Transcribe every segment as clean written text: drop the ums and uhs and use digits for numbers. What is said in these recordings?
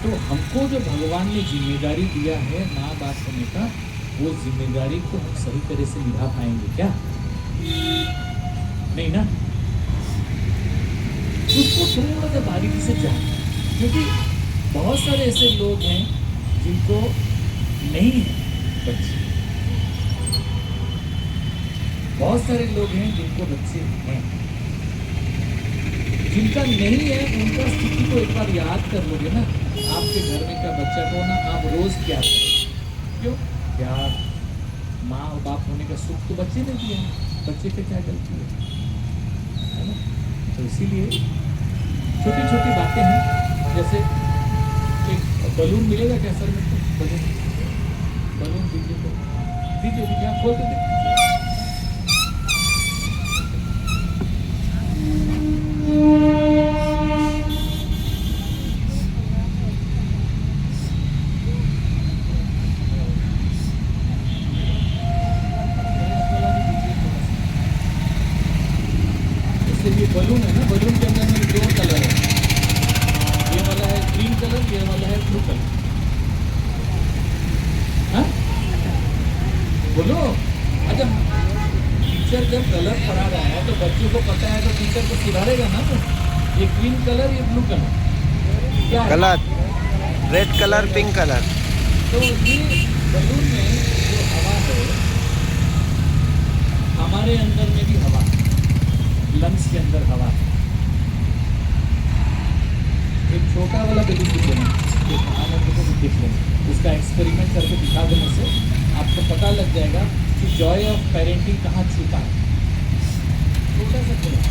तो हमको जो भगवान ने जिम्मेदारी दिया है माँ बाप होने का, वो जिम्मेदारी को हम सही तरह से निभा पाएंगे क्या? नहीं ना। उसको थोड़ा सा बारीकी से जान, क्योंकि बहुत सारे ऐसे लोग हैं जिनको नहीं है बच्चे, बहुत सारे लोग हैं जिनको बच्चे हैं, जिनका नहीं है उनका स्थिति को एक बार याद कर लोगे ना, आपके घर में का बच्चा को ना आप रोज क्या करें? क्यों? प्यार, माँ और बाप होने का सुख तो बच्चे ने दिया, बच्चे पे क्या गलती है ना? तो इसीलिए छोटी छोटी बातें हैं, जैसे एक बलून मिलेगा क्या सर में? तो बलून दीजिए, तो दीजिए, क्या खोल के दीजिए। ये बलून है ना, बलून के अंदर में दो कलर है, ये वाला है ग्रीन कलर, ये वाला है ब्लू कलर। हाँ बोलो। अच्छा, टीचर जब गलत पढ़ा रहा है तो बच्चों को पता है तो टीचर को सुधारेगा ना। तो ये ग्रीन कलर, ये ब्लू कलर क्या है? गलत, रेड कलर, पिंक कलर। तो ये बलून में जो हवा है, हमारे अंदर में भी हवा, लंग्स के अंदर हवा है। एक छोटा वाला बेलून भी देना, देख लेना, उसका एक्सपेरिमेंट करके दिखा देने से आपको पता लग जाएगा कि जॉय ऑफ पेरेंटिंग कहाँ छुपा है। छोटा सा खोला,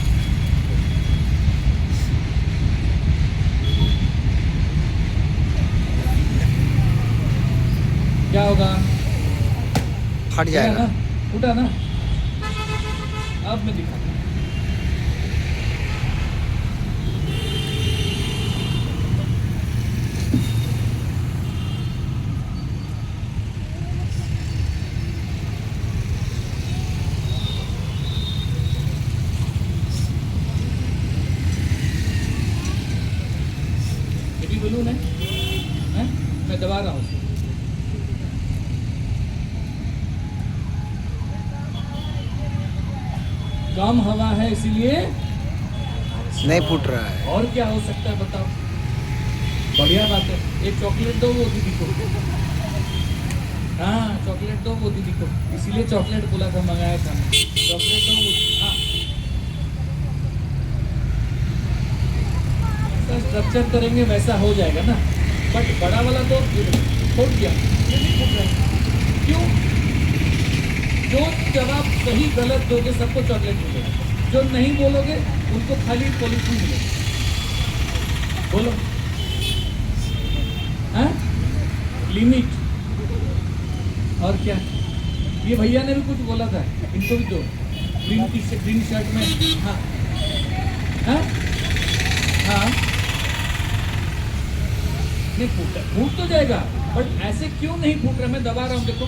क्या होगा? फट जाएगा ना, उठा ना। अब मैं दिखाता हूँ। बलून है? मैं दबा रहा हूँ। कम हवा है इसीलिए नहीं फूट रहा है। और क्या हो सकता है बताओ? बढ़िया बात है। एक चॉकलेट दो वो दीदी को। हाँ चॉकलेट दो वो दीदी को, इसीलिए चॉकलेट बोला था, मंगाया था। चॉकलेट दो वो। हाँ स्ट्रक्चर करेंगे वैसा हो जाएगा ना, बट बड़ा वाला तो फूट गया, नहीं फूट रहा है। क्यों? जो जवाब सही गलत दोगे सबको चॉकलेट मिलेगा, जो नहीं बोलोगे उनको खाली पॉलिथीन मिलेगा। बोलो हाँ, लिमिट। और क्या? ये भैया ने भी कुछ बोला था, इनको भी दो। Green tea shirt, green shirt में। हाँ हाँ हाँ, नहीं फूट, फूट तो जाएगा, बट ऐसे क्यों नहीं फूट रहा? मैं दबा रहा हूं, देखो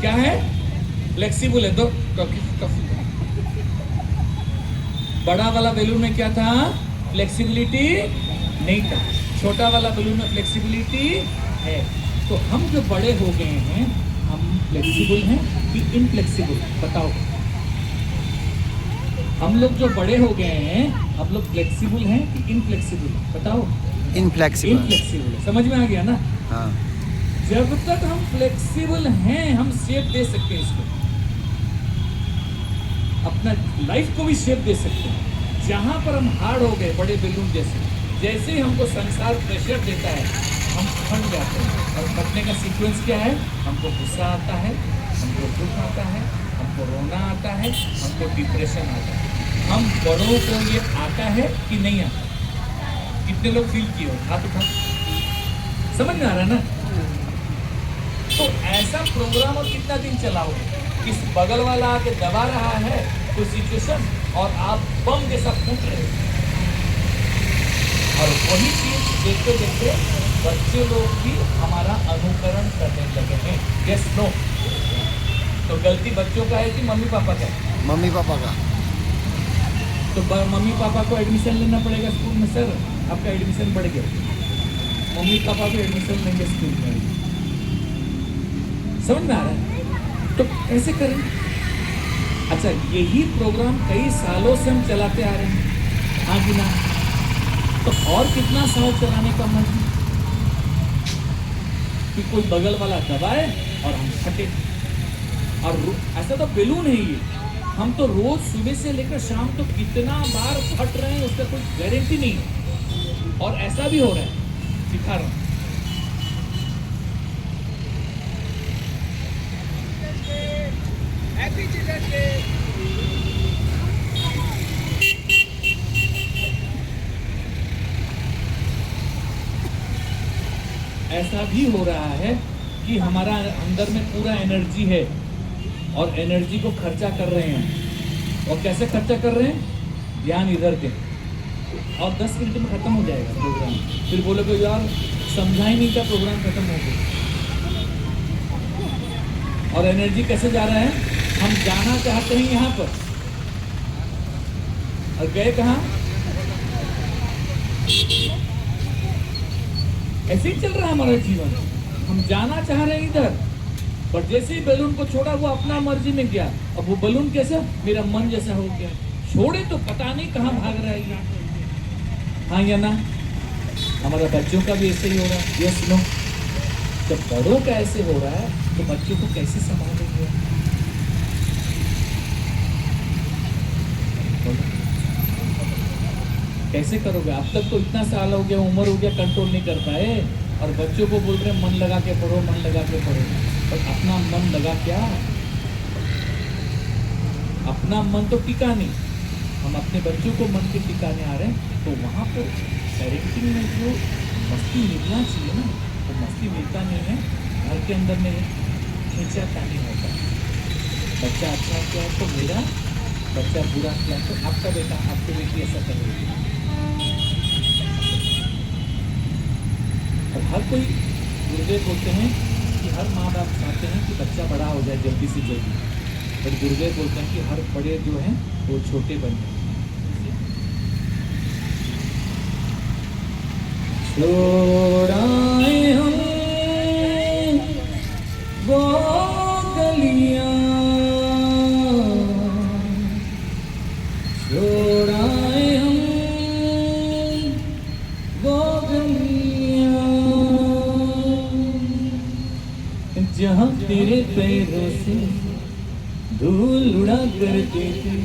क्या है, फ्लेक्सिबल है। दो बड़ा वाला बैलून में क्या था? फ्लेक्सिबिलिटी नहीं था। छोटा वाला बैलून में फ्लेक्सिबिलिटी है। तो हम जो बड़े हो गए हैं, हम फ्लेक्सिबल हैं कि इनफ्लेक्सिबल? बताओ। हम लोग जो बड़े हो गए हैं, हम लोग फ्लेक्सिबल हैं कि इनफ्लेक्सिबल? बताओ। इनफ्लेक्सिबल। इनफ्लेक्सिबल है, समझ में आ गया ना? हाँ। जब तक हम फ्लेक्सिबल हैं, हम शेप दे सकते हैं इसको, अपना लाइफ को भी शेप दे सकते हैं। जहां पर हम हार्ड हो गए, बड़े बैलून जैसे, जैसे ही हमको संसार प्रेशर देता है, हम फट जाते हैं। और फटने का सीक्वेंस क्या है? हमको गुस्सा आता है, हमको दुख आता है, हमको रोना आता है, हमको डिप्रेशन आता है। हम बड़ों को ये आता है कि नहीं आता? कितने लोग फील किए हो? हाथ उठा। समझ में आ रहा है ना? तो ऐसा प्रोग्राम और कितना दिन चलाओगे? इस बगल वाला आके दबा रहा है कोई सिचुएशन और आप बम जैसा फूट रहे हो। और वही चीज देखते देखते बच्चे लोग भी हमारा अनुकरण करने लगे हैं। Yes no? तो गलती बच्चों का है कि मम्मी पापा का है? मम्मी पापा का। तो मम्मी पापा को एडमिशन लेना पड़ेगा स्कूल में, सर आपका एडमिशन बढ़ गया, मम्मी पापा को एडमिशन लेंगे स्कूल में। समझ में आ रहा है? तो कैसे करें? अच्छा, यही प्रोग्राम कई सालों से हम चलाते आ रहे हैं, हाँ कि ना? तो और कितना साल चलाने का मन है कि कोई बगल वाला दबाए और हम फटे। और ऐसा तो बेलून है ये, हम तो रोज सुबह से लेकर शाम तो कितना बार फट रहे हैं उसका कोई गारंटी नहीं है। और ऐसा भी हो रहा है, दिखा रहा हूं। ऐसा भी हो रहा है कि हमारा अंदर में पूरा एनर्जी है और एनर्जी को खर्चा कर रहे हैं। और कैसे खर्चा कर रहे हैं? ध्यान इधर के। और 10 मिनट में खत्म हो जाएगा प्रोग्राम, फिर बोलोगे यार समझा ही नहीं था, प्रोग्राम खत्म हो गया। और एनर्जी कैसे जा रहा है? हम जाना चाहते हैं यहाँ पर और गए कहाँ? ऐसे ही चल रहा है हमारा जीवन। हम जाना चाह रहे हैं इधर, पर जैसे ही बैलून को छोड़ा वो अपना मर्जी में गया। अब वो बैलून कैसे? मेरा मन जैसा हो गया। छोड़े तो पता नहीं कहाँ भाग रहा है ये। हाँ या ना? हमारा बच्चों का भी ऐसे ही हो रहा है। ये सुनो, जब बड़ों का ऐसे हो रहा है तो बच्चों को कैसे संभालेंगे? कैसे करोगे? अब तक तो इतना साल हो गया, उम्र हो गया, कंट्रोल नहीं कर पाए, और बच्चों को बोल रहे हैं मन लगा के पढ़ो, मन लगा के पढ़ो। पर अपना मन लगा क्या? अपना मन तो टिका नहीं। हम अपने बच्चों को मन के टिकाने आ रहे हैं, तो वहाँ पर पेरेंटिंग में जो मस्ती मिलना चाहिए ना, वो मस्ती मिलता नहीं है। घर के अंदर में खींचातानी होता है। बच्चा अच्छा किया तो मेरा, बच्चा बुरा किया तो आपका बेटा, आपकी बेटी ऐसा कर रही है। और हर कोई गुरुदेव बोलते हैं कि हर माँ बाप चाहते हैं कि बच्चा बड़ा हो जाए जल्दी से जल्दी, पर गुरुदेव बोलते हैं कि हर बड़े जो हैं वो छोटे बन जाए। छोड़ाए हम वो गलियां, छोड़ाए हम वो गलियां, जहाँ तेरे पैरों से धूल उड़ा करते थे।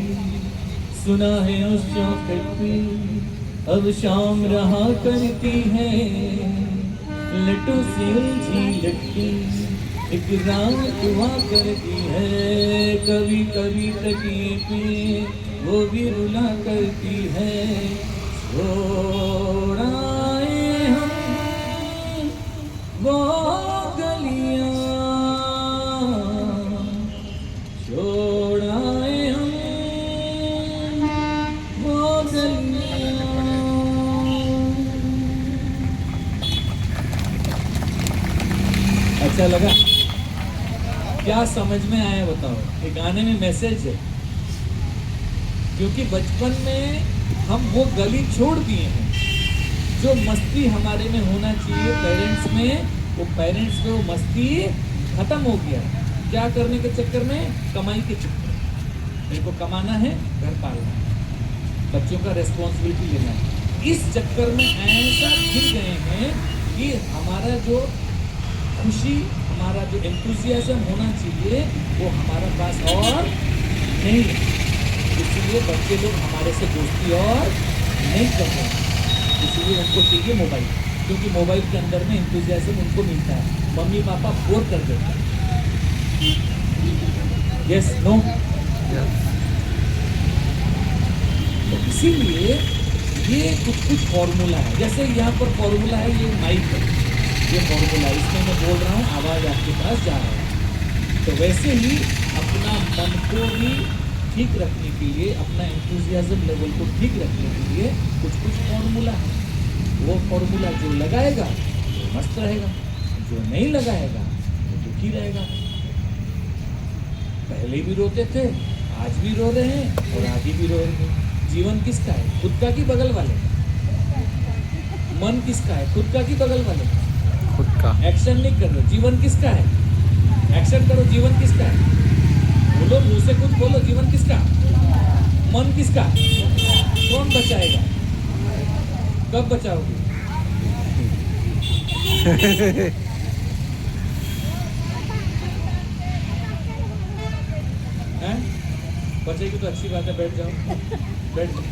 सुना है उस चौखट पे अब शाम रहा करती है, लटों से उलझी लटकी एक रात हुआ करती है। कभी कभी तकिए पे वो भी रुला करती है। छोड़ाए हम वो गलियां, छोड़ाए हम वो गलियां। अच्छा लगा? क्या समझ में आया बताओ? ये गाने में मैसेज है, क्योंकि बचपन में हम वो गली छोड़ दिए हैं। जो मस्ती हमारे में होना चाहिए पेरेंट्स में, वो पेरेंट्स में वो मस्ती खत्म हो गया। क्या करने के चक्कर में? कमाई के चक्कर में। मेरे को कमाना है, घर पालना है, बच्चों का रेस्पॉन्सिबिलिटी लेना है। इस चक्कर में ऐसा घिर गए हैं कि हमारा जो खुशी, हमारा जो एंथुसियाज्म होना चाहिए वो हमारा पास और नहीं है। इसलिए बच्चे लोग हमारे से दोस्ती और नहीं करते हैं। इसलिए उनको चाहिए मोबाइल, क्योंकि मोबाइल के अंदर में एंथुसियाज्म उनको मिलता है। मम्मी पापा बोर कर देते हैं। Yes no? तो इसीलिए ये कुछ फॉर्मूला है। जैसे यहाँ पर फॉर्मूला है, ये माइक है, ये फॉर्मूला, इसमें मैं बोल रहा हूँ, आवाज़ आपके पास जा रहा है। तो वैसे ही अपना मन को भी ठीक रखने के लिए, अपना एंथुसियाज्म लेवल को ठीक रखने के लिए कुछ फॉर्मूला है। वो फॉर्मूला जो लगाएगा वो मस्त रहेगा, जो नहीं लगाएगा वो दुखी रहेगा। पहले भी रोते थे, आज भी रो रहे हैं और आगे भी रोएंगे। जीवन किसका है? खुद का कि बगल वाले का? मन किसका है? खुद का कि बगल वाले का? खुद का। एक्शन नहीं कर रहे, जीवन किसका है? एक्शन करो, जीवन किसका है? बोलो, मुंह से कुछ बोलो, जीवन किसका? मन किसका? कौन बचाएगा? कब बचाओगे? हैं? बचेगी तो अच्छी बात है, बैठ जाओ, बैठ जाओ।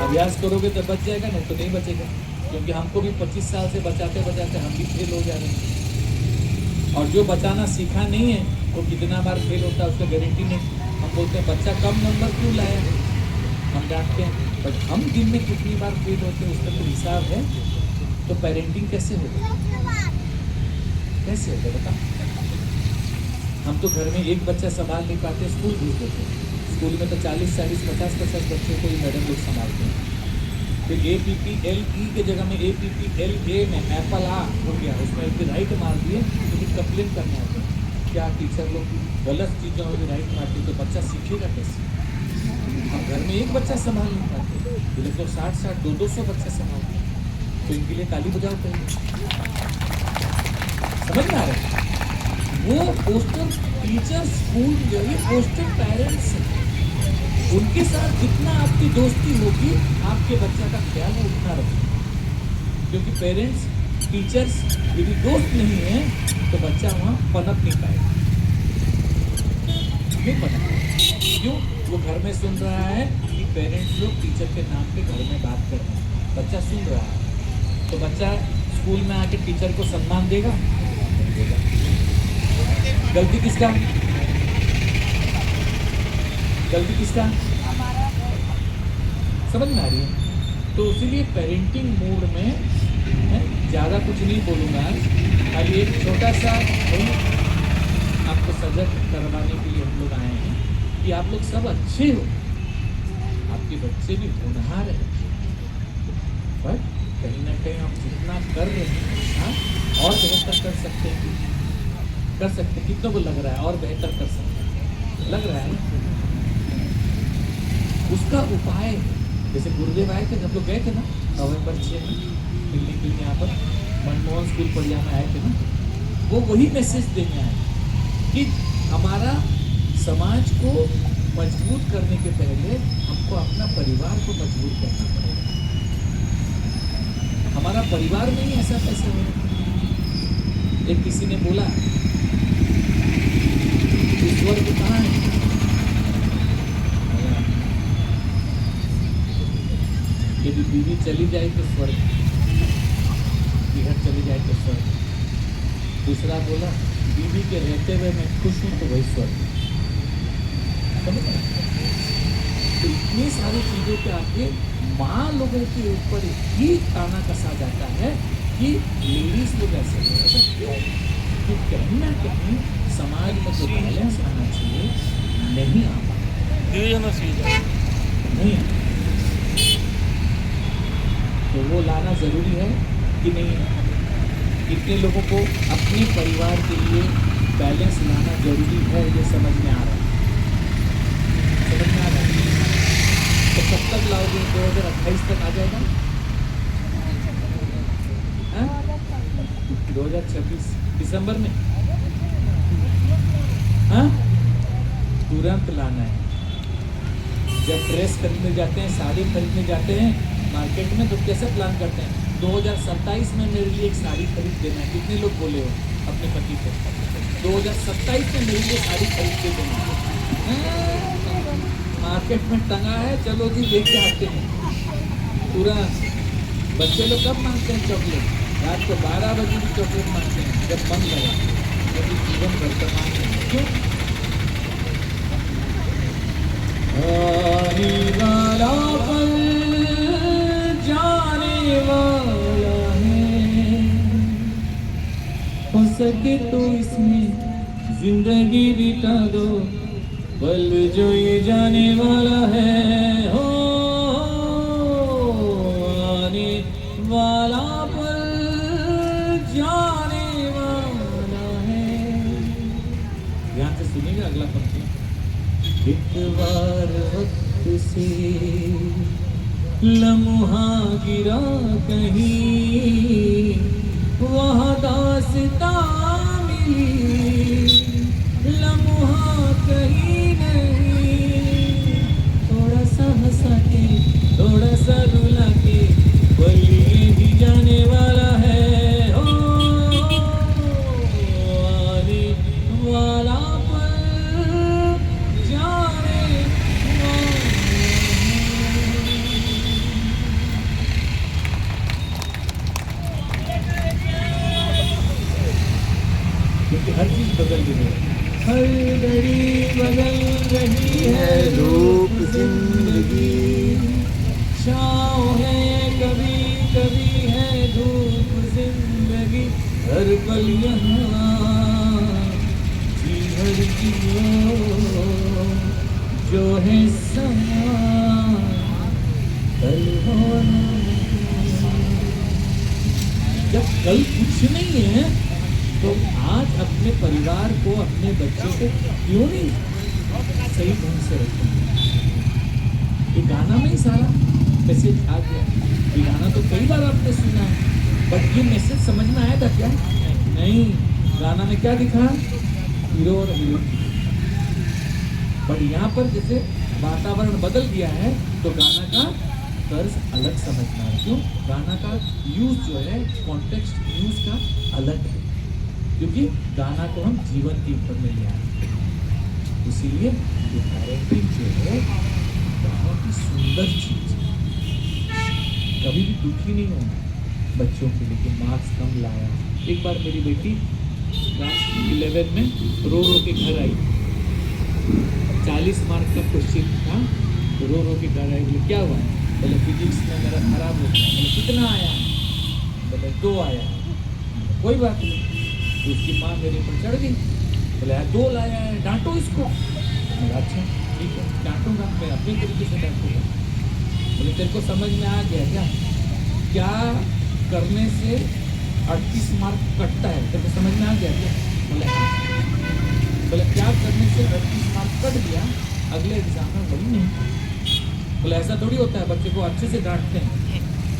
अभ्यास करोगे तो बच जाएगा, नहीं तो नहीं बचेगा। क्योंकि हमको भी 25 साल से बचाते बचाते हम भी फेल हो जा रहे हैं। और जो बचाना सीखा नहीं है वो कितना बार फेल होता है उसका गारंटी नहीं। हम बोलते हैं बच्चा कम नंबर क्यों लाया है, हम डांटते हैं, बट हम दिन में कितनी बार फेल होते हैं उसका तो हिसाब है। तो पेरेंटिंग कैसे होगा? कैसे होगा बता? हम तो घर में एक बच्चा संभाल नहीं पाते, स्कूल भेज देते हैं। स्कूल में तो 40, 40, 50, 50 बच्चों को ही मैडम लोग संभालते हैं। फिर APPLE के जगह में APPLA में एप्पल आ हो गया, उसमें एक राइट मार दिए तो फिर कंप्लेन करने आते हैं। क्या टीचर लोग गलत चीज़ों में राइट मारते तो बच्चा सीखेगा कैसे? हम घर में एक बच्चा संभाल नहीं पाते, ये लोग 60, 200 बच्चा संभालते हैं। तो इनके लिए ताली बजाओ पहले। समझ में आ रहा है? वो पोस्टर टीचर, स्कूल जो है पोस्टर पेरेंट्स हैं। उनके साथ जितना आपकी दोस्ती होगी आपके बच्चा का ख्याल है उतना रखें। क्योंकि पेरेंट्स, टीचर्स यदि दोस्त नहीं है तो बच्चा वहाँ पनप नहीं पाएगा। नहीं पनप क्यों? वो घर में सुन रहा है कि पेरेंट्स लोग टीचर के नाम पे घर में बात कर रहे हैं, बच्चा सुन रहा है। तो बच्चा स्कूल में आके टीचर को सम्मान देगा? नहीं देगा। गलती किसका? गलती किसका? समझ में आ रही है? तो इसीलिए पेरेंटिंग मोड में ज़्यादा कुछ नहीं बोलूँगा, खाली एक छोटा सा आपको सजग करवाने के लिए हम लोग आए हैं कि आप लोग सब अच्छे हो, आपके बच्चे भी होनहार हैं, पर कहीं ना कहीं आप जितना कर रहे हैं और बेहतर कर सकते हैं। कर सकते हैं, कितनों को लग रहा है और बेहतर कर सकते हैं? लग रहा है। उसका उपाय जैसे गुरुदेव आए थे, जब लोग गए थे ना नवंबर 6 में मिलने के लिए यहाँ पर मनमोहन स्कूल पड़िया में आए थे ना, वो वही मैसेज देने आए कि हमारा समाज को मजबूत करने के पहले हमको अपना परिवार को मजबूत करना पड़ेगा। हमारा परिवार में ही ऐसा कैसे हो? एक किसी ने बोला स्वर्ग कहाँ है? यदि बीवी चली जाए तो स्वर्ग, बिहर चली जाए तो स्वर्ग। दूसरा बोला बीवी के रहते हुए मैं खुश हूँ तो वही स्वर्ग। समझ रहे? तो इतनी सारी चीज़ों के आगे माँ लोगों के ऊपर ही ताना कसा जाता है कि लेडीज लोग ऐसे हैं। ऐसा क्यों? तो कहीं ना कहीं समाज में जो बैलेंस आना चाहिए नहीं आ पाता, नहीं आता। तो वो लाना ज़रूरी है कि नहीं? कितने लोगों को अपने परिवार के लिए बैलेंस लाना जरूरी है, ये समझ में आ रहा है? समझ में आ रहा है? तो कब तक लाओगे? 2028 तक आ जाएगा? 2026 दिसंबर में? हाँ, तुरंत लाना है। जब ड्रेस खरीदने जाते हैं, साड़ी खरीदने जाते हैं मार्केट में, तो कैसे प्लान करते हैं? 2027 में मेरे लिए एक साड़ी खरीद देना है। कितने लोग बोले हो अपने पति को 2027 में मेरे लिए साड़ी खरीद के देना? मार्केट में टंगा है, चलो जी लेके आते हैं तुरंत। बच्चे लोग कब मांगते हैं चॉकलेट? रात को 12 बजे भी चॉकलेट मांगते हैं जब मन लगा, जब जीवन भर का मांगते हैं। क्यों? आने वाला पल जाने वाला है, हो सके तो इसमें जिंदगी बिता दो, पल जो ये जाने वाला है। हो आने वाला पल जाने वाला है। ध्यान से सुनिएगा अगला पंक्ति। एक बार वक्त से लम्हा गिरा कहीं वहाँ दास्तां मिली, लम्हा कहीं नहीं, थोड़ा सा हंसा के थोड़ा सा रुला के पल ये भी जाने वाला है, ओ आने वाला पल जाने वाला क्योंकि हर चीज बदल रही है, हर घड़ी बदल रही है रूप जिंदगी, छाँव है कभी कभी है धूप जिंदगी, हर पल यहाँ जी भर जियो जो है समा कल होना। जब कल कुछ नहीं है तो आज अपने परिवार को अपने बच्चे को क्यों नहीं सही ढंग से रखें। ये गाना में ही सारा मैसेज आ गया। ये गाना तो कई बार आपने सुना है, बट ये मैसेज समझ में आया था क्या? नहीं। गाना में क्या दिखा? हीरो और हीरोइन। बट यहाँ पर जैसे वातावरण बदल गया है तो गाना का तर्ज अलग समझना है। क्यों? गाना का यूज जो है, कॉन्टेक्स्ट यूज का अलग है, क्योंकि गाना को हम जीवन के ऊपर में ले आए। इसीलिए ये पैरेंटिंग जो है बहुत ही सुंदर चीज है। कभी भी दुखी नहीं होना बच्चों के लिए कि मार्क्स कम लाया। एक बार मेरी बेटी क्लास 11 में रो रो के घर आई, 40 मार्क का क्वेश्चन था, तो रो रो के घर आई। बोले क्या हुआ? बोले फिजिक्स में मेरा खराब हो गया। बोले कितना आया? बोले 2 आया। कोई बात नहीं। तो उसकी माँ मेरे पर चढ़ गई, बोले यार 2 लाया है, डांटो इसको। बोला अच्छा ठीक है, डांटूंगा, मैं अपने तरीके से डांटूंगा। बोले तेरे को समझ में आ गया क्या क्या करने से 38 मार्क कटता है? तेरे को समझ में आ गया क्या? बोले हाँ। बोले क्या करने से 38 मार्क कट गया, अगले एग्जाम में वही नहीं। बोले ऐसा थोड़ी होता है, बच्चे को अच्छे से डांटते हैं,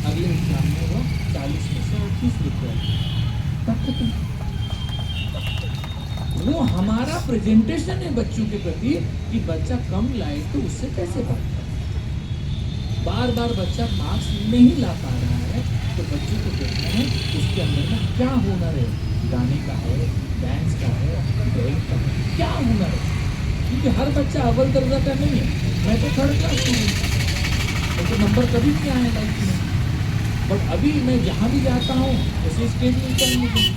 अगले एग्जाम में वो 40 में से 38 लिख रहा है। वो हमारा प्रेजेंटेशन है बच्चों के प्रति कि बच्चा कम लाए तो उससे कैसे बात करें। बार बार बच्चा मार्क्स नहीं ला पा रहा है तो बच्चे को देखना है उसके अंदर में क्या हुनर है, गाने का है, डांस का है, ड्राइंग का है, क्या हुनर है। क्योंकि हर बच्चा अव्वल दर्जा का नहीं है। मैं तो 3rd क्लास स्टूडेंट, तो नंबर कभी नहीं आया लाइफ में, बट अभी मैं जहाँ भी जाता हूँ ऐसे स्टेज मिलता है मुझे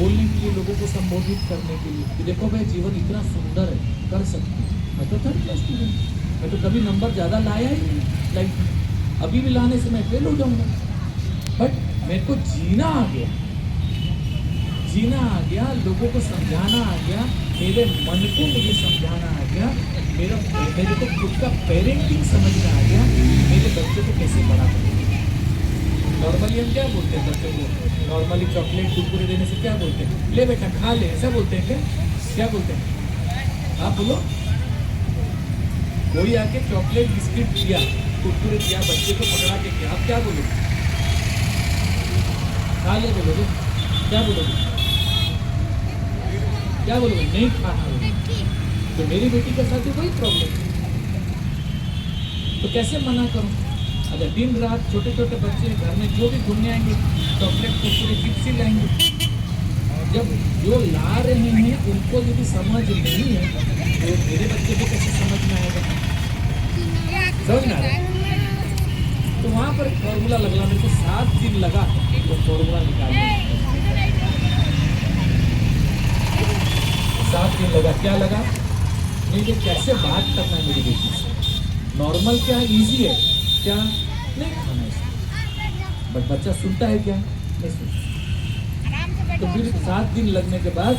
बोलने के लिए, लोगों को संबोधित करने के लिए कि देखो भाई जीवन इतना सुंदर है, कर सकते हैं। मैं तो 3rd क्लास स्टूडेंट, मैं तो कभी नंबर ज़्यादा लाया ही नहीं लाइफ में। अभी भी लाने से मैं फेल हो जाऊंगा, बट मेरे को जीना आ गया, जीना आ गया, लोगों को समझाना आ गया, मेरे मन को मुझे समझाना आ गया, मेरे को खुद का पेरेंटिंग समझना आ गया, मेरे बच्चे को कैसे बड़ा करें। नॉर्मली हम क्या बोलते हैं बच्चों को? नॉर्मली चॉकलेट कुरकुरे देने से क्या बोलते हैं? ले बेटा खा ले, ऐसा बोलते हैं क्या? क्या बोलते हैं? आप बोलो। कोई आके चॉकलेट बिस्किट दिया, कुरकुरे दिया, बच्चे को पकड़ा के क्या, आप क्या बोलोगे? खा ले बोलोगे? क्या बोलोगे? क्या बोलोगे? नहीं खाना बोलोगे। तो मेरी बेटी के साथ वही प्रॉब्लम, तो कैसे मना करूं? अगर दिन रात छोटे छोटे बच्चे घर में जो भी घूमने आएंगे चॉकलेट कुरकुरे चिप्स ही लाएंगे। जब जो ला रहे हैं उनको यदि समझ नहीं है तो मेरे बच्चे को कैसे समझ में आएगा? समझ में आ रहा है? तो वहाँ पर एक फॉर्मूला लगना, मेरे को 7 दिन लगा वो फॉर्मूला निकालने। 7 दिन लगा। क्या लगा? मुझे कैसे बात करना है मेरी बेटी से। नॉर्मल क्या इजी है, क्या नहीं खाना इसको, बट बच्चा सुनता है क्या? नहीं सुनता। तो फिर 7 दिन लगने के बाद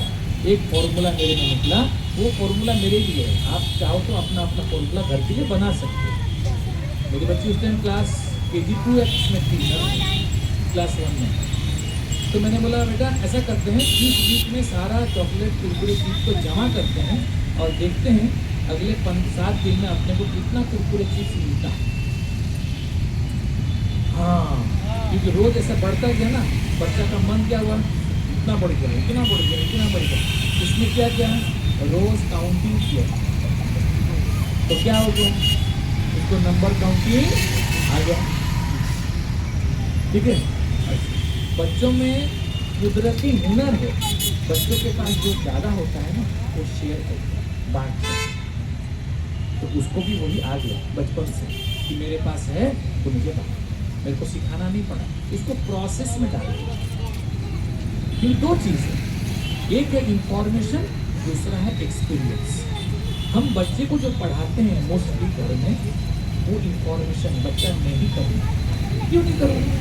एक फॉर्मूला मेरे में निकला। वो फॉर्मूला मेरे लिए है, आप चाहो तो अपना अपना फॉर्मूला घर के लिए बना सकते हो। मेरी बच्ची उस टाइम क्लास KG 2X में थी ना, क्लास 1 में। तो मैंने बोला बेटा ऐसा करते हैं, 30 वीक में सारा चॉकलेट कुरकुरे चीज को जमा करते हैं और देखते हैं अगले 5-7 दिन में अपने को कितना कुरकुरे चिप्स मिलता है। हाँ, क्योंकि रोज ऐसा बढ़ता गया ना, बच्चा का मन क्या हुआ, इतना बढ़ गया, इतना बढ़ गया, इतना बढ़ गया। इसमें क्या किया, रोज काउंटिंग किया, तो क्या हो गया, उसको नंबर काउंटिंग आ गया। ठीक है, बच्चों में कुदरती हुनर है, बच्चों के पास जो ज़्यादा होता है ना वो शेयर करते हैं, बांटते हैं। तो उसको भी वही आ गया बचपन से कि मेरे पास है तो मुझे बांटो, मेरे को सिखाना नहीं पड़ा, इसको प्रोसेस में डाल दिया। ये दो चीज़ है, एक है इंफॉर्मेशन, दूसरा है एक्सपीरियंस। हम बच्चे को जो पढ़ाते हैं मोस्टली घर में, वो इंफॉर्मेशन बच्चा नहीं करेगा। क्यों नहीं करेगा?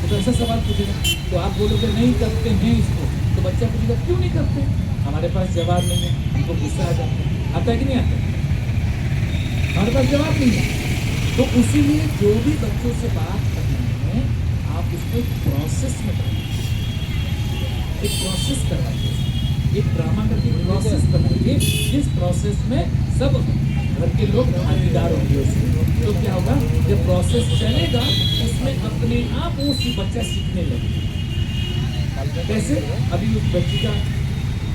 तो ऐसा सवाल पूछेगा तो आप बोलोगे नहीं करते हैं इसको, तो बच्चा पूछेगा क्यों नहीं करते, हमारे पास जवाब नहीं है, हमको गुस्सा आ जाता है। आता है कि नहीं आता? हमारे पास जवाब नहीं है। तो इसीलिए जो भी बच्चों से बात करनी है, आप उसको एक प्रोसेस में कराइए, एक प्रोसेस करवाइए, एक ड्रामा करके प्रोसेस बनाइए, जिस प्रोसेस में सब घर के लोग भागीदार होंगे उसमें। तो क्या होगा, जब प्रोसेस चलेगा उसमें अपने आप वो बच्चा सीखने लगेगा। कैसे? अभी उस बच्ची का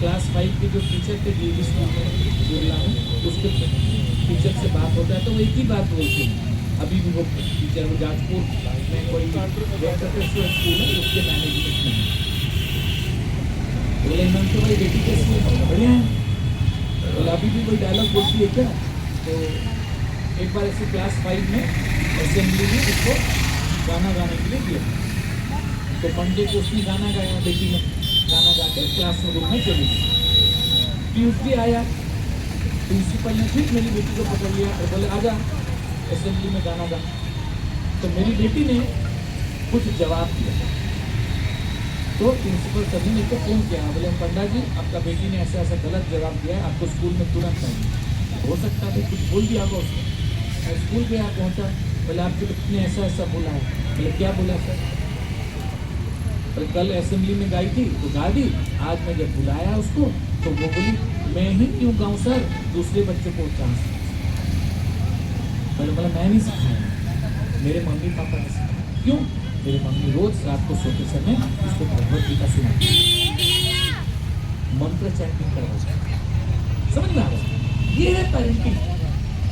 क्लास 5 के जो टीचर थे डीवी स्कूल में बिरला में, उसके टीचर से बात होता है तो वो एक ही बात बोलते हैं। अभी भी वो टीचर वो जाजपुर में कोई वेंकटेश्वर स्कूल है, उसके मैनेजमेंट में है। बोले मैम तो भाई बेटी कैसी है? बढ़िया है। बोले अभी भी कोई डायलॉग बोलती है क्या? तो एक बार ऐसे क्लास 5 में असेंबली में उसको गाना गाने के लिए दिया, तो मंडे को उसने गाना गाया, बेटी ने गाना गा के क्लास रूम में चली गई। ट्यूजडे आया, प्रिंसिपल ने फिर मेरी बेटी को पकड़ लिया और बोले आजा असेंबली में गाना गा। तो मेरी बेटी ने कुछ जवाब दिया, तो प्रिंसिपल सर ने मेरे को फ़ोन किया, बोले पंडित जी आपका बेटी ने ऐसा ऐसा गलत जवाब दिया है, आपको स्कूल में तुरंत चाहिए। हो सकता है कुछ बोल दिया होगा उसने। मैं स्कूल गया, पहुँचा, बोले आपके बेटी ने ऐसा ऐसा बोला है। बोले क्या बोला सर? बोले कल असेंबली में गाई थी तो गा दी, आज मैं जब बुलाया उसको तो वो बोली मैं ही क्यों गाऊँ सर, दूसरे बच्चों को चांस। बोले मैं नहीं सिखाया, मेरे मम्मी पापा ने सिखाया। क्यों? मेरी मम्मी रोज रात को सोते समय उसको भगवत गीता सुनाती, मंत्र चैंटिंग करवाती। समझ में आ रहा है? ये है पेरेंटिंग।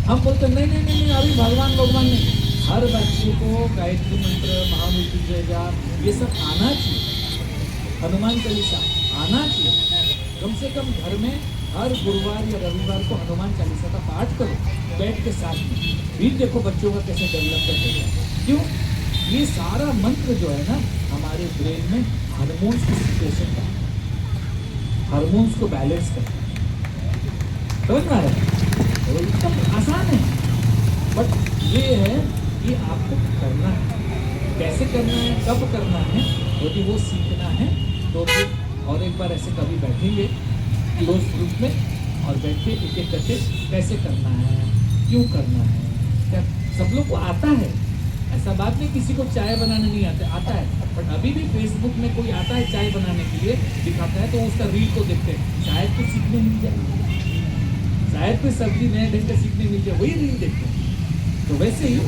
हम बोलते नहीं नहीं नहीं अभी भगवान नहीं। हर बच्चे को गायत्री मंत्र, महामृत्युंजय जाप ये सब आना चाहिए, हनुमान चालीसा आना चाहिए। कम से कम घर में हर गुरुवार या रविवार को हनुमान चालीसा का पाठ करो बैठ के साथ में, फिर देखो बच्चों का कैसे डेवलपमेंट होगा। क्यों? ये सारा मंत्र जो है ना हमारे ब्रेन में हार्मोन्स की सिचुएशन का, हार्मोन्स को बैलेंस करता है। समझ में आ रहा है? और एकदम आसान है, बट ये है कि आपको करना है, कैसे करना है, कब करना है, यदि वो सीखना है तो फिर और एक बार ऐसे कभी बैठेंगे क्लोज ग्रुप में और बैठ के एक एक करके कैसे करना है, क्यों करना है, क्या सब लोग को आता है। ऐसा बात नहीं किसी को चाय बनाने नहीं आता है, बट अभी भी फेसबुक में कोई आता है चाय बनाने के लिए दिखाता है तो उसका रील को देखते हैं, शायद कुछ सीखने मिल जाए, शायद कोई सब्जी नए ढंग से सीखने मिल जाए, वही रील देखते हैं। तो वैसे ही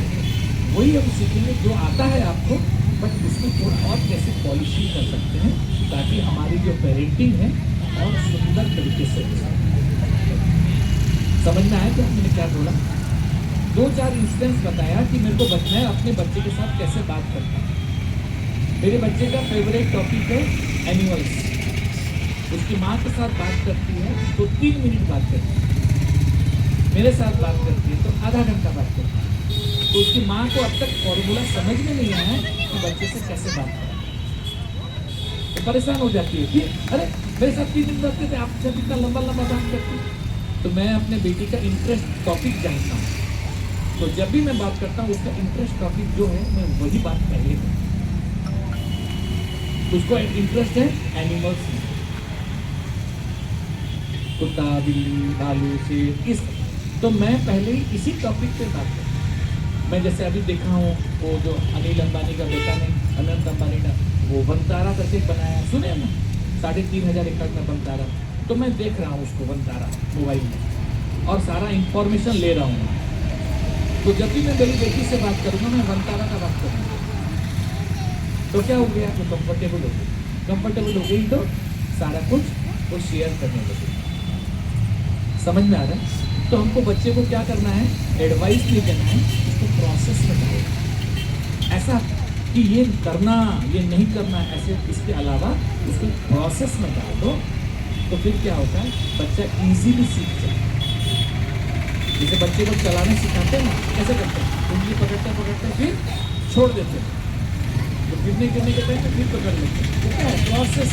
वही हम सीखेंगे जो आता है आपको, बट उसमें थोड़ा और कैसे पॉलिशिंग कर सकते हैं ताकि हमारी जो पेरेंटिंग है और सुंदर तरीके से समझ में आया। क्या मैंने क्या बोला? 2-4 इंस्टेंस बताया कि मेरे को बचना है अपने बच्चे के साथ कैसे बात करता है। मेरे बच्चे का फेवरेट टॉपिक है एनिमल्स। उसकी माँ के साथ बात करती है तो 3 मिनट बात करती है, मेरे साथ बात करती है तो आधा घंटा बात करती है। तो उसकी माँ को अब तक फॉर्मूला समझ में नहीं आया है कि बच्चे से कैसे बात करें, तो परेशान हो जाती है कि अरे मेरे साथ 3 दिन बात करते आप जब इतना लंबा लंबा बात करती। तो मैं अपने बेटी का इंटरेस्ट टॉपिक जानता हूँ, तो जब भी मैं बात करता हूँ उसका इंटरेस्ट टॉपिक जो है मैं वही बात पहले करता। उसको इंटरेस्ट है एनिमल्स में, कुत्ता, बिल्ली, भालू, शेर, इस तो मैं पहले ही इसी टॉपिक पे बात करता हूँ। मैं जैसे अभी देखा हूँ वो जो अनिल अंबानी का बेटा ने, अनंत अंबानी ने वो वनतारा करके बनाया, सुने ना 3,500 एकड़ में वनतारा। तो मैं देख रहा हूँ उसको वनतारा मोबाइल में, और सारा इंफॉर्मेशन ले रहा हूँ। तो जब भी मैं मेरी बेटी से बात करूँगा मैं वंतारा का बात करूँगा। तो क्या हो गया, तो कंफर्टेबल हो गई। कंफर्टेबल हो गई तो सारा कुछ वो शेयर करने लगे। समझ में आ रहा है? तो हमको बच्चे को क्या करना है, एडवाइस नहीं करना है, उसको प्रोसेस में डालो। ऐसा कि ये करना ये नहीं करना, ऐसे इसके अलावा उसको प्रोसेस में डाल दो। तो फिर क्या होता है, बच्चा इजीली सीख जाता है। जैसे बच्चे को चलाना सिखाते हैं ना, कैसे करते हैं, उंगली पकड़ते पकड़ते फिर छोड़ देते हैं, तो गिरने के टाइम में फिर पकड़ लेते हैं। तो क्या है, प्रोसेस।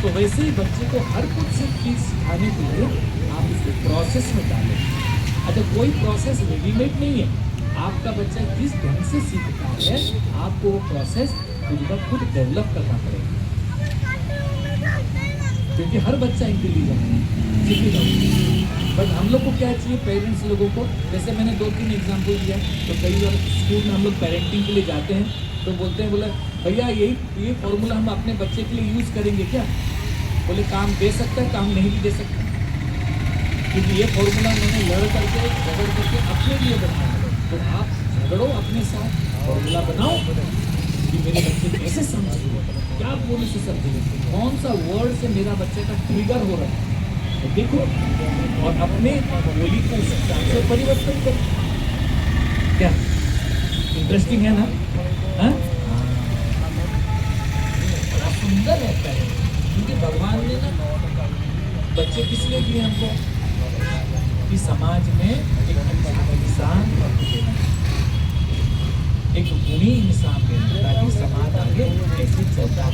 तो वैसे ही बच्चे को हर कुछ से चीज़ सिखाने के लिए आप उसको प्रोसेस में डालें। अच्छा, कोई प्रोसेस रेडीमेड नहीं है। आपका बच्चा जिस ढंग से सीखता है आपको वो प्रोसेस खुद ब खुद डेवलप करना पड़ेगा, क्योंकि हर बच्चा इंटेलिजेंट है। बट हम लोग को क्या चाहिए, पेरेंट्स लोगों को, जैसे मैंने 2-3 एग्जाम्पल दिया। तो कई बार स्कूल में हम लोग पेरेंटिंग के लिए जाते हैं तो बोलते हैं, बोले भैया ये फॉर्मूला हम अपने बच्चे के लिए यूज़ करेंगे क्या? बोले काम दे सकता है, काम नहीं भी दे सकता, क्योंकि ये फॉर्मूला मैंने लड़ करके झगड़ करके अपने लिए बनाया है। तो आप झगड़ो अपने साथ, फॉर्मूला बनाओ कि मेरे बच्चे कैसे समझेंगे, क्या बोलने से समझेंगे, कौन सा वर्ड से मेरा बच्चे का ट्रिगर हो रहा है, तो देखो और अपने बोली को उस हिसाब से परिवर्तन करो। क्या इंटरेस्टिंग है ना? हाँ, बड़ा सुंदर लगता है, क्योंकि भगवान ने ना बच्चे किस लिए दिए हमको, कि समाज में एक इंसान एक गुणी इंसान देना, ताकि समाज आगे कैसे चलता है।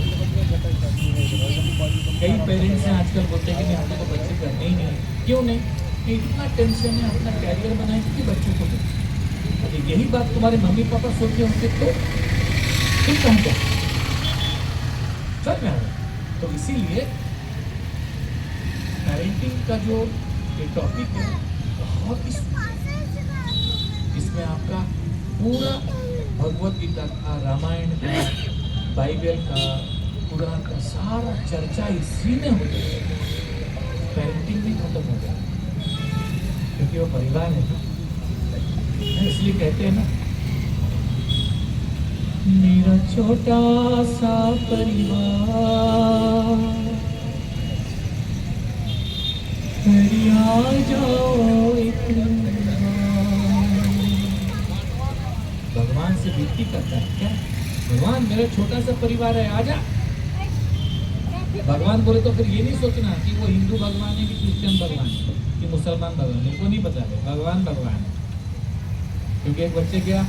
कई पेरेंट्स हैं आजकल बोलते हैं कि हमको तो बच्चे करने ही नहीं। क्यों नहीं? कि इतना टेंशन है, अपना कैरियर बनाए कि बच्चों को दे। अरे यही बात तुम्हारे मम्मी पापा सोचे होंगे तो तुम कहाँ जाओ? समझ में आ रहा? तो इसीलिए पेरेंटिंग का जो ये टॉपिक है बहुत ही, इसमें आपका पूरा भगवत गीता का, रामायण का, बाइबल का, कुरान का सारा चर्चा इसी में हो गई। पेरेंटिंग भी खत्म हो गया, क्योंकि वो परिवार है ना। इसलिए कहते हैं ना, मेरा छोटा सा परिवार, आ जाओ एक भगवान से विनती करता है क्या, भगवान मेरा छोटा सा परिवार है, आजा। भगवान बोले तो फिर ये नहीं सोचना कि वो हिंदू भगवान है कि क्रिश्चियन भगवान है कि मुसलमान भगवान है, को नहीं पता है, भगवान भगवान है। क्योंकि एक बच्चे क्या,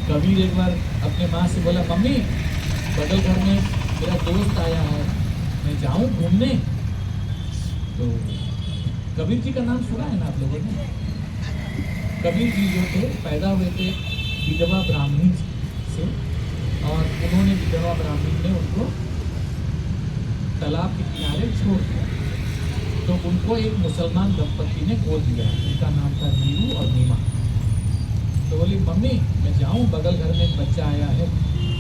कबीर एक बार अपने माँ से बोला, मम्मी बगल घर में मेरा दोस्त आया है, मैं जाऊँ घूमने। तो कबीर जी का नाम सुना है ना आप लोगों ने? कबीर जी जो थे पैदा हुए थे विधवा ब्राह्मणी से, और उन्होंने विधवा ब्राह्मणी ने उनको तालाब के किनारे छोड़ दिया। तो उनको एक मुसलमान दंपति ने गोद दिया, उनका नाम था नीरू और नीमा। तो बोली, मम्मी मैं जाऊँ, बगल घर में एक बच्चा आया है।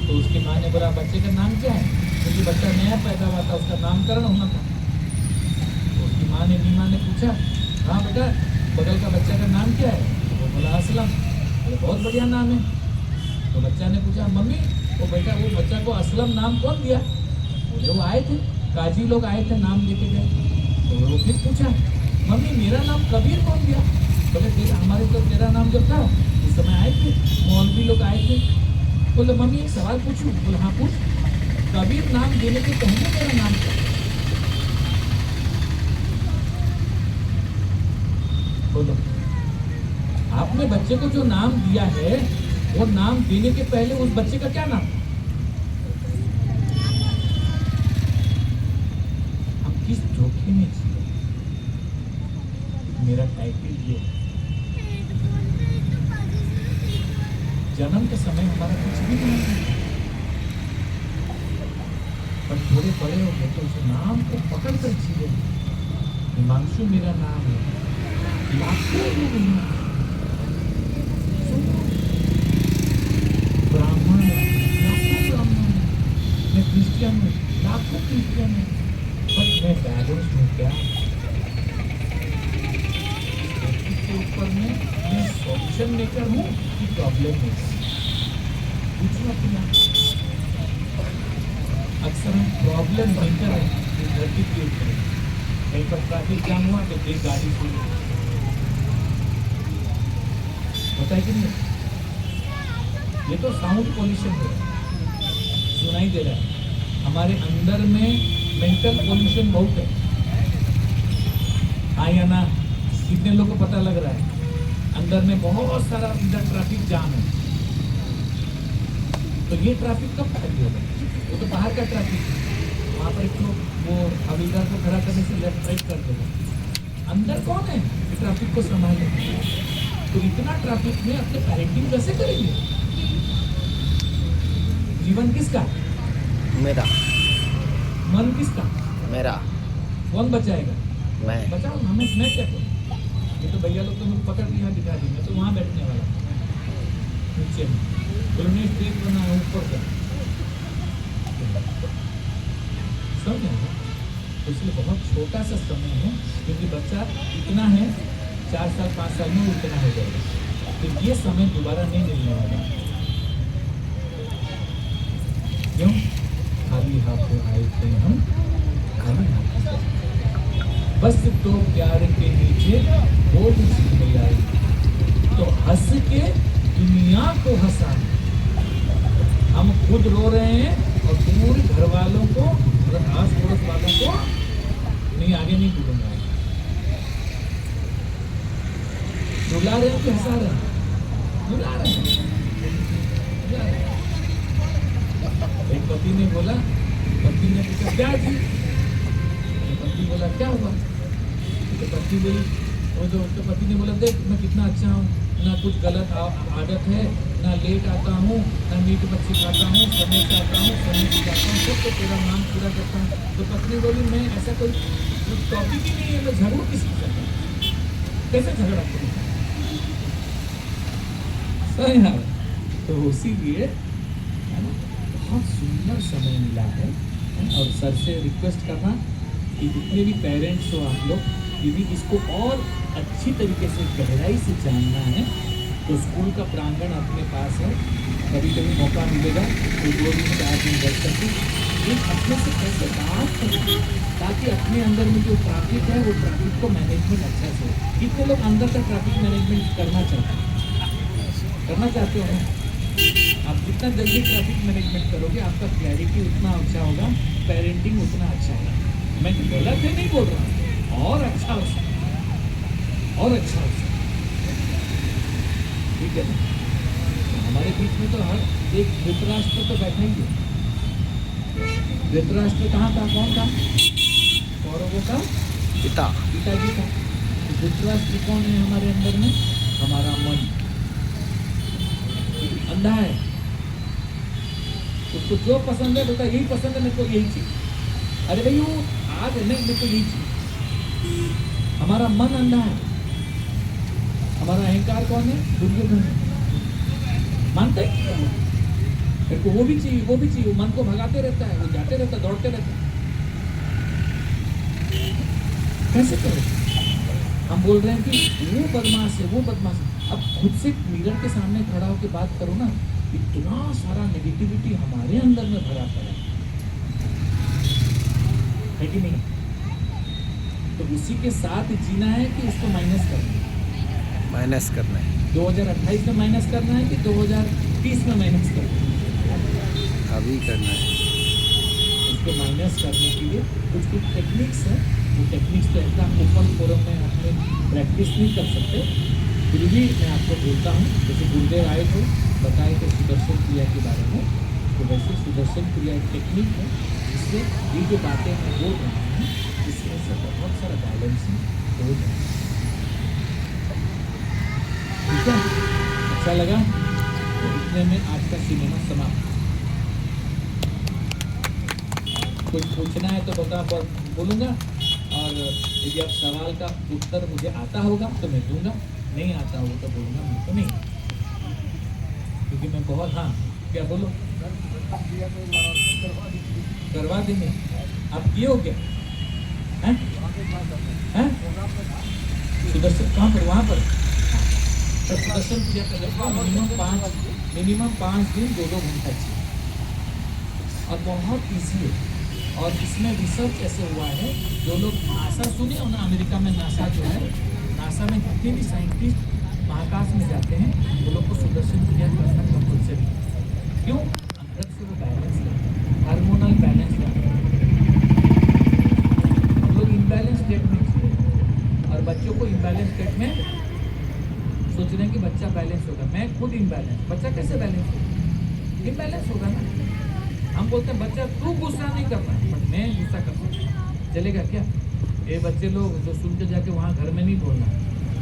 तो उसकी माँ ने बोला, बच्चे का नाम क्या है? क्योंकि बच्चा नया पैदा हुआ था, उसका नामकरण होना था। तो उसकी माँ ने, नीमा ने पूछा, हाँ बेटा बगल का बच्चा का नाम क्या है? तो वो बोला असलम। बोले बहुत बढ़िया नाम है। तो बच्चा ने पूछा, मम्मी वो बेटा वो बच्चा को असलम नाम कौन दिया? बोले वो आए थे, काजी लोग आए थे, नाम लेके गए। तो वो फिर पूछा, मम्मी मेरा नाम कबीर कौन दिया? बोले तेरा, हमारे तो तेरा नाम जब था उस समय आए थे, मौलवी लोग आए थे। बोले मम्मी एक सवाल पूछूं? बोले हाँ पूछ। कबीर नाम देने के पहले मेरा नाम क्या? बोलो, आपने बच्चे को जो नाम दिया है वो नाम देने के पहले उस बच्चे का क्या नाम? हम किस धोखे में जिए? मेरा टाइटल ये है, जन्म के समय हमारा कुछ भी नहीं है, पर थोड़े बड़े हो गए तो उस नाम को पकड़ कर जिए। हिमांशु मेरा नाम है, लाखों लोग ब्राह्मण है, लाखों ब्राह्मण है, मैं क्रिश्चियन हूँ, लाखों क्रिश्चियन है, बट मैं बैलेंस हूँ क्या? मेकर हूँ कि प्रॉब्लम मेकर? पूछो अपना। अक्सर हम प्रॉब्लम मेकर है, ये धरती क्रिएट करें। कहीं पर ट्रैफिक जाम हुआ तो देख गाड़ी शुरू होता है कि नहीं? ये तो साउंड पॉल्यूशन है, सुनाई दे रहा है। हमारे अंदर में मेंटल पॉल्यूशन बहुत है। हाँ या ना? कितने लोग को पता लग रहा है? अंदर में बहुत सारा इधर ट्रैफिक जाम है। तो ये ट्रैफिक कब खत्म होगा? वो तो बाहर का ट्रैफिक है, वहाँ पर एक तो वो हविलदार को खड़ा करने से लेफ्ट राइट कर देगा। अंदर कौन है कि ट्रैफिक को संभाले? तो इतना ट्रैफिक में अपने पेरेंटिंग कैसे करेंगे? जीवन किसका? मेरा मन किसका? मेरा कौन बचाएगा? मैं बचाओ, हमें मैं क्या करूँ? ये तो भैया लोग तो मुझे पकड़ के यहाँ दिखा दी, मैं तो वहाँ बैठने वाला नीचे में। बोलो नहीं स्टेज बना है ऊपर का, समझ रहे हो? तो इसलिए बहुत छोटा सा समय है, क्योंकि बच्चा इतना है 4 साल 5 साल में उतना हो जाएगा। तो ये समय दोबारा नहीं मिलने वाला। क्यों? खाली हाथों आए थे हम, खाली हाथों चले। बस तो प्यार के नीचे बोल नहीं आई, तो हंस के दुनिया को हंसाना। हम खुद रो रहे हैं और पूरे घर वालों को और आस पड़ोस वालों को नहीं, आगे नहीं बोलूंगा। रुला रहे हैं कि हंसा रहे हैं? रुला रहे हैं। एक पति ने बोला, पति ने पूछा क्या जी? पति बोला क्या हुआ? तो पति बोली, तो पति ने बोला देख मैं कितना अच्छा हूँ, ना कुछ गलत आदत है, ना लेट आता हूँ, ना मीट मच्छी खाता हूँ, समय से आता हूँ, समय से जाता हूँ, सब तो तेरा मांग पूरा करता हूँ। तो पत्नी बोली मैं ऐसा कोई टॉपिक ही नहीं है, मैं झगड़ू किसी से? कैसे झगड़ा करूँ? सही है। तो इसीलिए बहुत सुंदर समय मिला है। और सर से रिक्वेस्ट करना कि जितने भी पेरेंट्स हो आप लोग, यदि इसको और अच्छी तरीके से गहराई से जानना है तो स्कूल का प्रांगण अपने पास है। कभी कभी मौका मिलेगा तो 2 दिन 4 दिन बैठ सकते एक अपने से कैसे बात करें, ताकि अपने अंदर में जो ट्रैफिक है वो ट्रैफिक को मैनेजमेंट अच्छा से। कितने लोग अंदर का ट्रैफिक मैनेजमेंट करना चाहते हो? आप जितना जल्दी ट्रैफिक मैनेजमेंट करोगे आपका क्लैरिटी उतना अच्छा होगा, पेरेंटिंग उतना अच्छा होगा। मैं गलत है नहीं बोल रहा हूँ, और अच्छा हो सकता, और अच्छा हो सकता, ठीक है ना? तो हमारे बीच में तो हर एक धृतराष्ट्र तो बैठा ही है। धृतराष्ट्र कहाँ था? कौन था? कौरवों का पिताजी था। धृतराष्ट्र कौन है हमारे अंदर में? हमारा मन अंधा है, उसको जो पसंद है बोलता यही पसंद है, मेरे को यही चाहिए। अरे भाई वो आज है नहीं, मेरे को यही चाहिए। हमारा मन अंधा है। हमारा अहंकार कौन है? दुर्योधन। मानता ही नहीं है, मेरे को वो भी चाहिए, वो भी चाहिए। वो मन को भगाते रहता है, वो जाते रहता है, दौड़ते रहता है। कैसे करें? हम बोल रहे हैं कि वो बदमाश है, वो बदमाश है। अब खुद से मिरर के सामने खड़ा होकर बात करो ना, इतना सारा नेगेटिविटी हमारे अंदर में भरा पड़ा है कि नहीं? तो उसी के साथ जीना है कि उसको माइनस करना है? 2028 में माइनस करना है कि 2030 में माइनस करना है? अभी करना है। उसको माइनस करने के लिए कुछ टेक्निक्स है। वो टेक्निक्स तो एकदम ओपन फोरम में अपने प्रैक्टिस नहीं कर सकते, फिर भी मैं आपको बोलता हूँ। जैसे गुरुदेव आए थे, बताए थे सुदर्शन क्रिया के बारे में, तो वैसे सुदर्शन क्रिया एक टेक्निक है जिससे ये जो बातें मैं बोल रहा हूँ इसमें से बहुत सारा बैलेंसिंग हो जाए। ठीक है? अच्छा लगा? तो इतने में आज का सिनेमा समाप्त। कुछ पूछना है तो बोलूँगा, और यदि आप सवाल का उत्तर मुझे आता होगा तो मैं दूंगा, नहीं आता होगा तो बोलूँगा मुझे तो नहीं, क्योंकि मैं बहुत। हाँ क्या बोलो? करवा देंगे। आप किए हो क्या? हैं? सुदर्शन कहाँ पर? वहाँ पर। तो सुदर्शन क्रिया करने का मिनिमम 5 दिन 2-2 घंटा चाहिए और बहुत ईजी है। और इसमें रिसर्च ऐसे हुआ है, जो लोग नासा सुने हो ना, अमेरिका में नासा जो है, नासा में जितने भी साइंटिस्ट महाकाश में जाते हैं वो लोग को सुदर्शन क्रिया करना कंपल्सरी। क्यों? अंदर से वो बैलेंस लाते हैं, हार्मोनल बैलेंस लाते हैं। हम लोग इम्बैलेंस स्टेट में जिए और बच्चों को इम्बैलेंस स्टेट में सोच रहे हैं कि बच्चा बैलेंस होगा। मैं खुद इम्बैलेंस, बच्चा कैसे बैलेंस होगा? इम्बैलेंस होगा ना। हम बोलते हैं बच्चा तू गुस्सा नहीं करना, बट मैं गुस्सा करता, चलेगा क्या? ये बच्चे लोग जो सुन के जाके वहाँ घर में नहीं बोलना,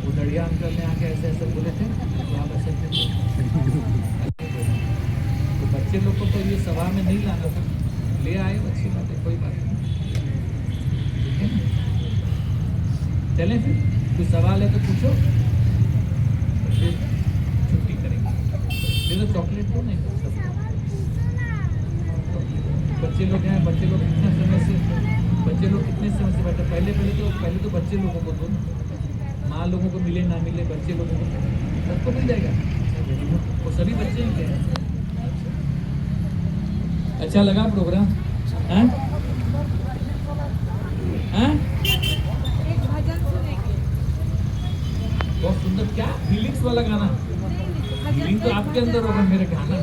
वो डढ़िया अंकल ने आके ऐसे ऐसे बोले थे तो आप ऐसे तो बच्चे लोग को तो ये सभा में नहीं लाना था, ले आए, अच्छी बात है, कोई बात नहीं, ठीक है ना? चलें फिर, कोई सवाल है तो पूछो, फिर छुट्टी करेंगे। ये तो चॉकलेट तो नहीं सब बच्चे लोग हैं, बच्चे लोग कितने समय से बैठे, पहले तो बच्चे लोगों को दो, माँ लोगों को मिले ना मिले, बच्चे लोगों को सबको मिल जाएगा। वो सभी बच्चे ही क्या है। अच्छा लगा प्रोग्राम? हैं? हैं? बहुत सुंदर, क्या फीलिंग्स वाला गाना? फीलिंग तो आपके अंदर होगा, मेरे गाना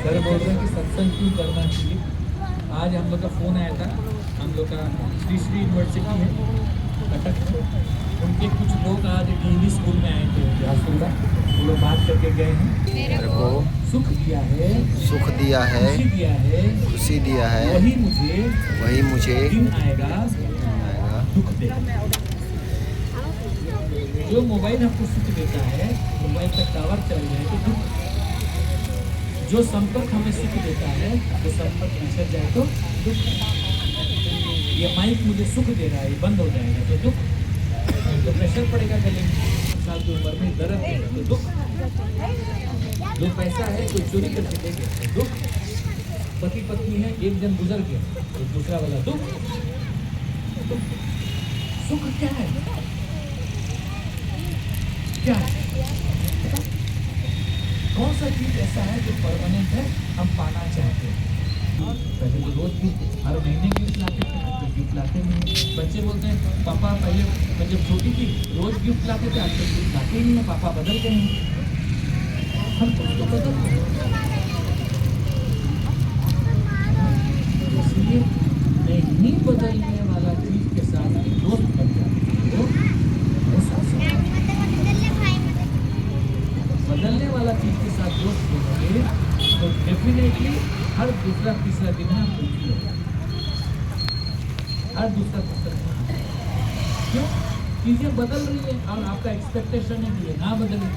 सर बोल रहे हैं कि सत्संग क्यों करना चाहिए। आज हम लोग का फ़ोन आया था, हम लोग का श्री श्री यूनिवर्सिटी है कटक, उनके कुछ लोग आज इंग्लिश स्कूल में आए थे झारखंड का, वो लोग बात करके गए हैं। मेरे को सुख दिया है, खुशी दिया है, खुशी दिया है, वही मुझे दिन आएगा दुख देगा। जो मोबाइल हमको सुख देता है, मोबाइल का टावर चल जाए तो दुख, जो संपर्क हमें सुख देता है वो संपर्क बिछड़ जाए तो दुख। ये माइक मुझे सुख दे रहा है, ये बंद हो जाएगा तो दुख, तो प्रेशर पड़ेगा गले में, साल की उम्र में दर्द देगा तो दुख। जो पैसा है कोई चोरी करके ले गया तो दुख। पति पत्नी है, एक जन गुजर गया तो दूसरा वाला दुख। सुख क्या है? क्या है? कौन सा चीज ऐसा है जो परमानेंट है, हम पाना चाहते हैं? पहले तो रोज भी हर महीने गिफ्ट लाते थे, आजकल गिफ्ट लाते नहीं। बच्चे बोलते हैं पापा, पहले मैं जब छोटी थी रोज गिफ्ट लाते थे, आजकल गिफ्ट लाते ही नहीं है, पापा बदल गए हैं। हम कुछ तो बदल गए, इसलिए नहीं बदलने वाला चीज के साथ दोस्त बन जाते हो। बदलने वाला चीज के साथ दोस्त बनोगे तो डेफिनेटली हर दूसरा तीसरा दिन में दुखी हो, हर दूसरा तीसरा दिन। क्यों? चीजें बदल रही है और आपका एक्सपेक्टेशन है कि ये ना बदले।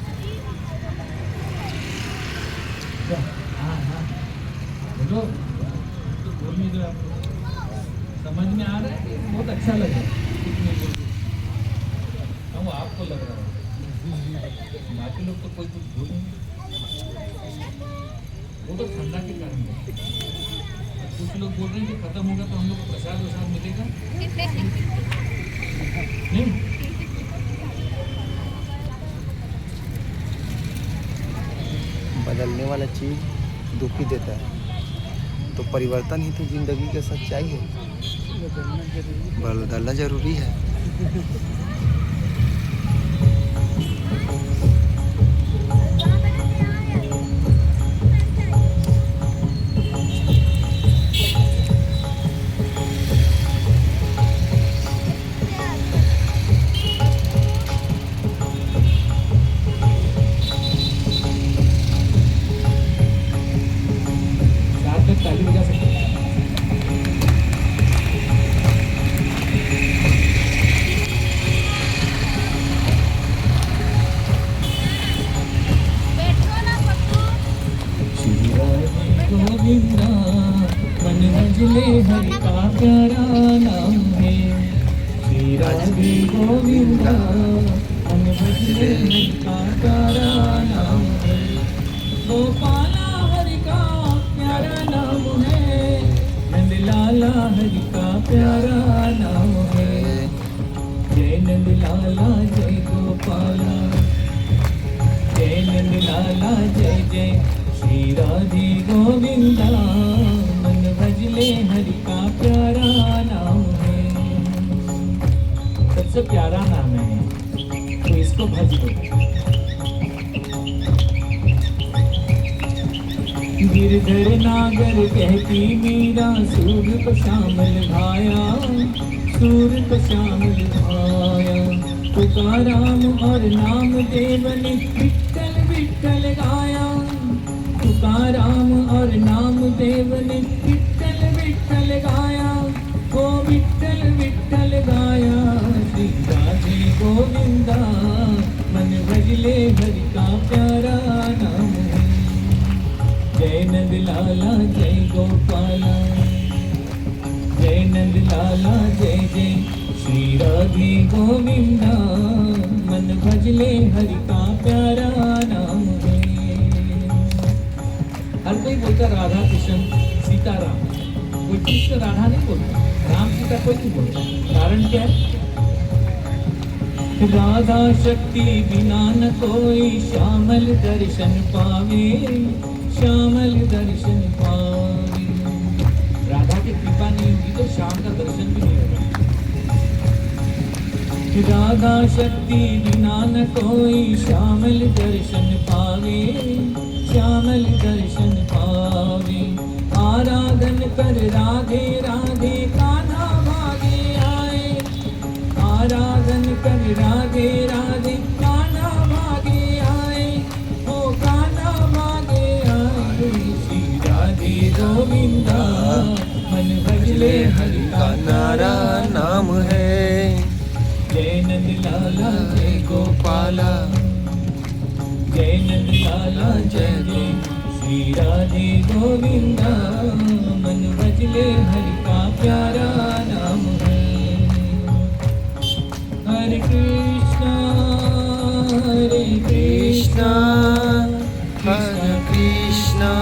हाँ हाँ बोलो, तो बोलने जो आपको समझ में आ रहा है कि बहुत अच्छा लग रहा है, कितने लोग वो आपको लग रहा है, बाकी लोग तो कोई कुछ बोल नहीं, वो तो ठंडा के कारण है। कुछ लोग बोल रहे हैं कि खत्म होगा तो हम लोग को प्रसाद वसाद मिलेगा नहीं। बदलने वाला चीज दुख ही देता है, तो परिवर्तन ही तो जिंदगी की सच्चाई है, बदलना जरूरी है। ताली बजा सकते हैं। गोविंदा मन भजले हरि का प्यारा नाम है। गोपाला हरि का प्यारा नाम है, नंद लाला हरि का प्यारा नाम है। जय नंद लाला जय गोपाला, जय नंद लाला जय जय श्री राधे गोविंदा। मन भजले हरि का प्यारा नाम है। सबसे प्यारा नाम है, तो इसको भज लो। गिरधर नागर कहती मीरा, सूर को श्यामल भाया, सूर को श्यामल भाया। तुकाराम और नाम देव ने विठ्ठल विठ्ठल गाया, तुकाराम और नाम देव ने विठ्ठल विठ्ठल गाया। वो विठ्ठल विठ्ठल गाया, श्री राधे गोविंदा। मन भजले हरि का प्यारा नाम है। जय नंद लाला जय गोपाला, जय नंद लाला जय जय श्री राधे गोविंदा। मन भजले हरि का प्यारा नाम है। हर कोई बोलता राधा कृष्ण सीताराम, कोई ठीक से राधा नहीं बोलता, राम सीता कोई नहीं बोलता। कारण क्या है? राधा शक्ति बिना न कोई श्यामल दर्शन पावे, श्यामल दर्शन पावे। राधा की कृपा नहीं होगी तो श्याम का दर्शन भी नहीं होगा। राधा शक्ति बिना न कोई श्यामल दर्शन पावे, श्यामल दर्शन पावे। आराधन कर राधे राधे कान्हा भागे आए, आराधन कर राधे राधे कान्हा भागे आए। ओ कान्हा भागे आए, श्री राधे गोविंदा। मन भजले हरि का नारा नाम है। जय नंद लाला जय गोपाला, जय नंद लाला जय जय श्री राधे गोविंदा। मन भजले हरि का प्यारा नाम है। हरे कृष्णा हरे कृष्णा, हरे कृष्णा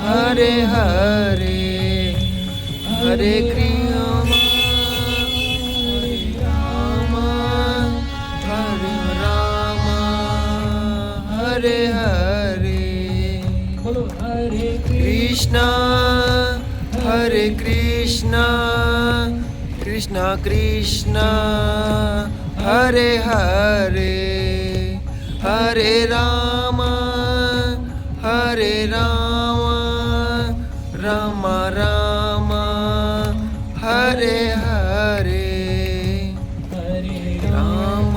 हरे हरे, हरे कृष्णा हरे राम, हरे राम हरे हरे। बोलो हरे कृष्णा हरे कृष्णा, कृष्णा कृष्णा हरे हरे, हरे राम राम राम हरे हरे, हरे राम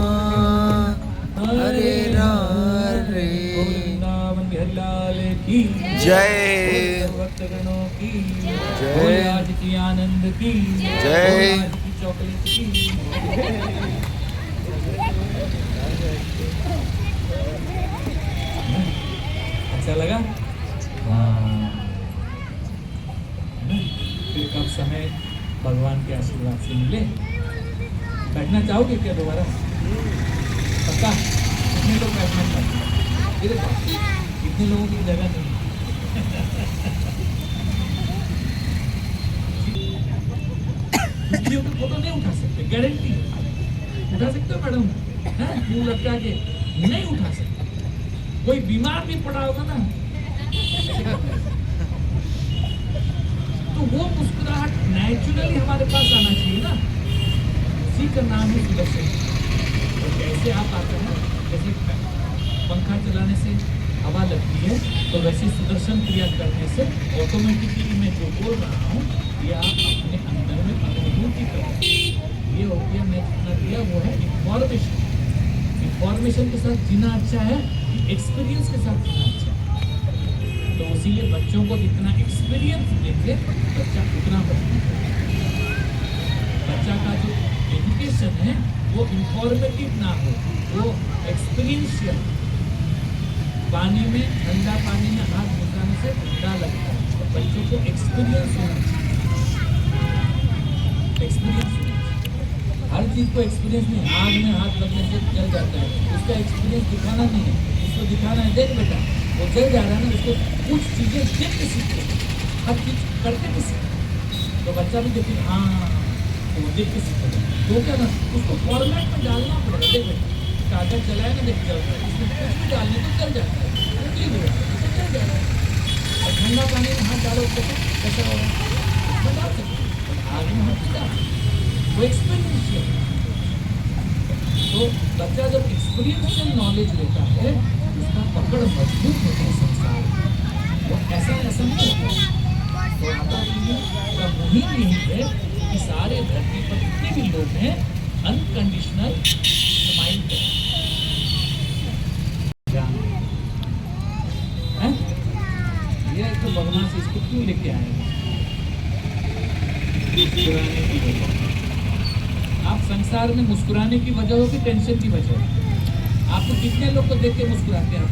हरे हरे। वृंदावन बिहारी लाल की जय, भक्तगणों की जय। आज की आनंद की जय। आज की चॉकलेट की। अच्छा लगा? फिर कब समय भगवान के आशीर्वाद से मिले। बैठना चाहोगे क्या दोबारा? पक्का? कितने लोग बैठना चाहते हैं? इधर आओ। कितने लोगों की जगह नहीं? वीडियो की फोटो नहीं उठा सकते, गारंटी उठा सकते हो मैडम? मुंह लटका के नहीं उठा सकते। कोई बीमार भी पड़ा होगा ना तो वो मुस्कुराहट नेचुरली हमारे पास आना चाहिए ना। उसी का नाम है सुदर्शन। तो कैसे आप आते हैं, जैसे पंखा चलाने से हवा लगती है, तो वैसे सुदर्शन क्रिया करने से ऑटोमेटिकली मैं जो बोल रहा हूँ ये आप अपने अंदर में अनुभूति करें। ये हो गया, मैं जितना दिया वो है इंफॉर्मेशन। इंफॉर्मेशन के साथ जीना अच्छा है, एक्सपीरियंस के साथ जीना अच्छा है। तो इसीलिए बच्चों को जितना एक्सपीरियंस देंगे बच्चा उतना बढ़ेगा। बच्चा का जो एजुकेशन है वो इंफॉर्मेटिव ना हो, वो एक्सपीरियंशियल। पानी में, ठंडा पानी में हाथ घुसाने से ठंडा लगता है, तो बच्चों को एक्सपीरियंस होना चाहिए। एक्सपीरियंस होना चाहिए। हर चीज को एक्सपीरियंस नहीं, आग में हाथ लगने से जल जाता है, उसका एक्सपीरियंस दिखाना नहीं है, उसको दिखाना है देख बेटा वो जल जा रहा है ना, उसको कुछ चीजें देख के सीखते, हर चीज करके के सीखते, तो बच्चा भी देखे हाँ तो वो देख के सीखेगा। तो क्या ना उसको फॉर्मेट में डालना पड़ेगा, देख बेटा कागज चलाए ना, देख चल रहा है, इसमें कुछ भी डालने तो चल जाता है, ठीक है चल जाएगा। और ठंडा पानी में हाथ डालो तो कैसा होगा, उसमें डाल सकते हैं, आग में हाथ नहीं डाल सकते, वो एक्सपीरियंशियल। तो बच्चा जब एक्सपीरियंशियल नॉलेज लेता है उसका पकड़ मजबूत होता है संसार, वो ऐसा ऐसा नहीं होता। तो माता जी का मुहिम यही है कि सारे धरती पर जितने भी लोग हैं अनकंडीशनल स्माइल करें, ये तो भगवान से इसको क्यों लेके आए मुस्कुराने की वजह। आप संसार में मुस्कुराने की वजह हो कि टेंशन की वजह हो? आपको कितने लोग को देख के मुस्कुराते हैं?